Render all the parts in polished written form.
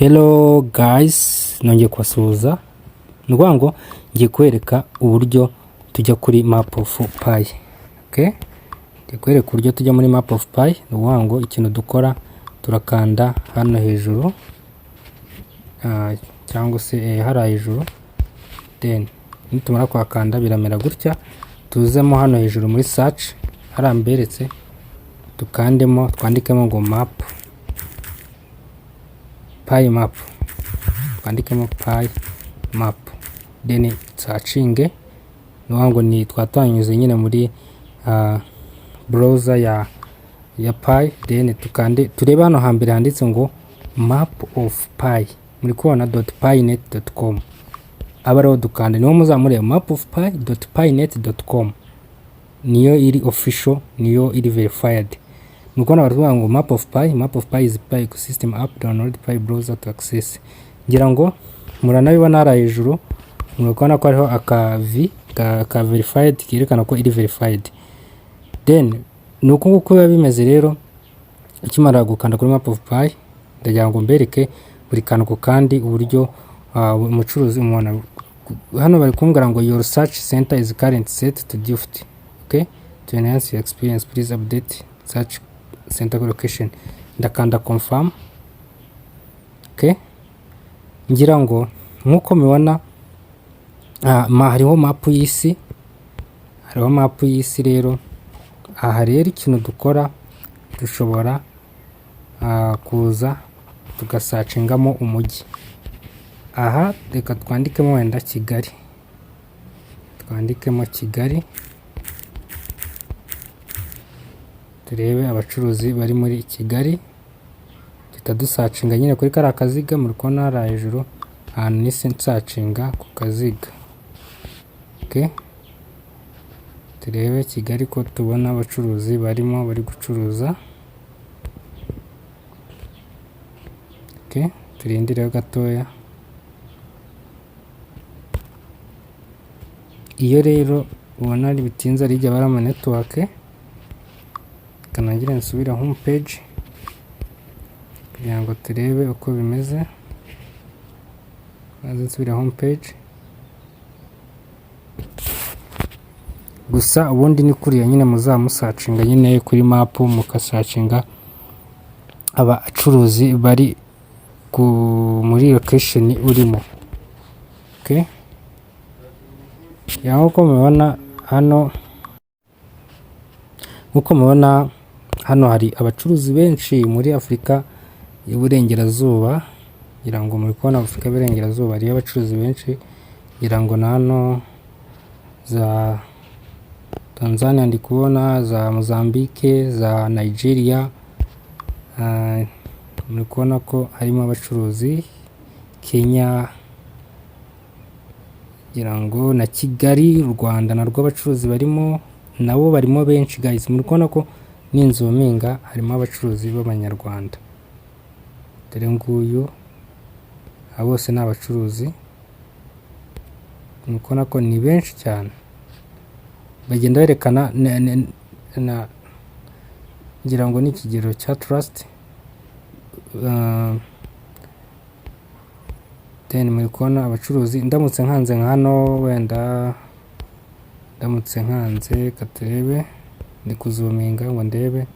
Hello guys, nongeye kubasuhuza. Nukuvuga ngo ngiye kwereka uburyo tujya kuri map of pi. Okay? Ngiye kwereka uburyo tujya muri map of pi. Nukuvuga ngo ikintu dukora turakanda hano hejuru. Cyangwa se hara hejuru. Then nitumara kwakanda biramera gutya. Tuzemo hano hejuru muri search haramberetse. Tukandemo twandikemo ngo map pi map, twandikemo pi map, then searching ngo ni twatanyuze nyine muri browser ya pi, then tukande tureba hano hambere handitse ngo map of pi, muri kubona .pinet.com. abaraho dukanda niho muzamureba map of pi.pinet.com, niyo iri official, niyo iri verified. Mukona baravuga ngo map of pi is pi ecosystem app, download pi browser to access. Ngira ngo muranabibona hara hejuru, murabona ko hariho ka verified kerekana ko iri verified. Then nuko nguko biba bimeze rero. Ikimara gukanda kuri map of pi, ndagira ngo mbereke buri kantu kandi uburyo umucuruzi umuntu hano bari kumbwira ngo your search center is currently set to default. Okay, to enhance your experience please update search center location. Ndakanda confirm. Okay, ngira ngo nkuko mubona hariho map y'isi, hariho map y'isi rero. Aha rero ikintu dukora dushobora kuza tugasacingamo umujyi. Aha reka twandikemo wenda Kigali, twandikemo Kigali, turebe abacuruzi bari muri Kigali. Tutadusacinga nyine kuri kara kaziga muri kona hara hejuru ahantu ni sensacinga ku kaziga. Okay, turebe Kigali ko tubona abacuruzi barimo bari gucuruza. Okay, turindire gatoya. Iyo rero ubona ari bitinza rijya barama network, kanangira nsubira home page kugira ngo turebe uko bimeze. Maze nsubira home page. Gusa ubundi ni kuriya nyine muzamusacinga nyine kuri map, mukasacinga abacuruzi bari muri location urimo. Okay, uko mubona hano, uko mubona hano hari abacuruzi benshi muri Afrika y'Uburengerazuba. Ngira ngo muri kubona Afrika y'Uburengerazuba ari abacuruzi benshi. Ngira ngo hano za Tanzania ndi kubona, za Mozambique, za Nigeria. Muri kubona ko harimo abacuruzi. Kenya, ngira ngo na Kigali, Rwanda narwo abacuruzi barimo, nabo barimo benshi guys. Muri kubona ko n'Inzu mpinga harimo abacuruzi b'Abanyarwanda. Dore nguyu bose ni abacuruzi. Muri kubona ko ni benshi cyane. Bagenda berekana ngira ngo ni ikigero cya trust. Then muri kubona abacuruzi. Ndamutse nkanze hano wenda, ndamutse nkanze katurebe, ndi kuzuminga ngo ndebe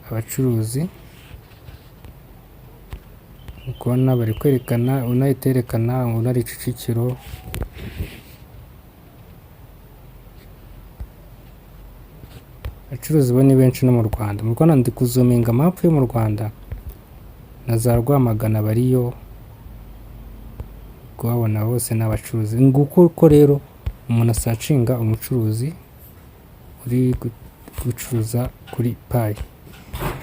abacuruzi. Ukona bari kwerekana, unayiterekana unari Kicukiro. Abacuruzi bo ni benshi no mu Rwanda. Muri kubona ndi kuzuminga map yo mu Rwanda na za Rwamagana bariyo. Kubabona hose n'abacuruzi. Nguko uko rero umuntu asacinga umucuruzi uri gucuruza kuri pi.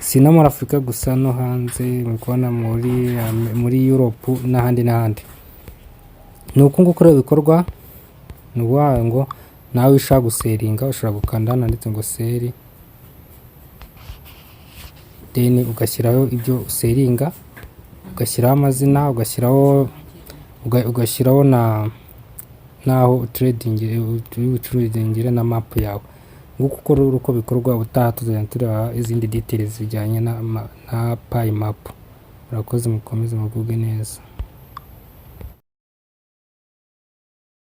Si no muri Afrika gusa, no hanze muri kubona muri Europe n'ahandi. Nuko nguko rero bikorwa. Nuwa ngo nawe ushaka guseringa ushobora gukanda hano ndetse ngo seri, then ugashyiraho ibyo useringa, ugashyiraho amazina, ugashyiraho naho trading ucuruzingira na map yawe. Nguko uko bikorwa. Utaha tuzajya tureba izindi details zijyanye na pi map. murakoze, mukomeze mugubwe neza.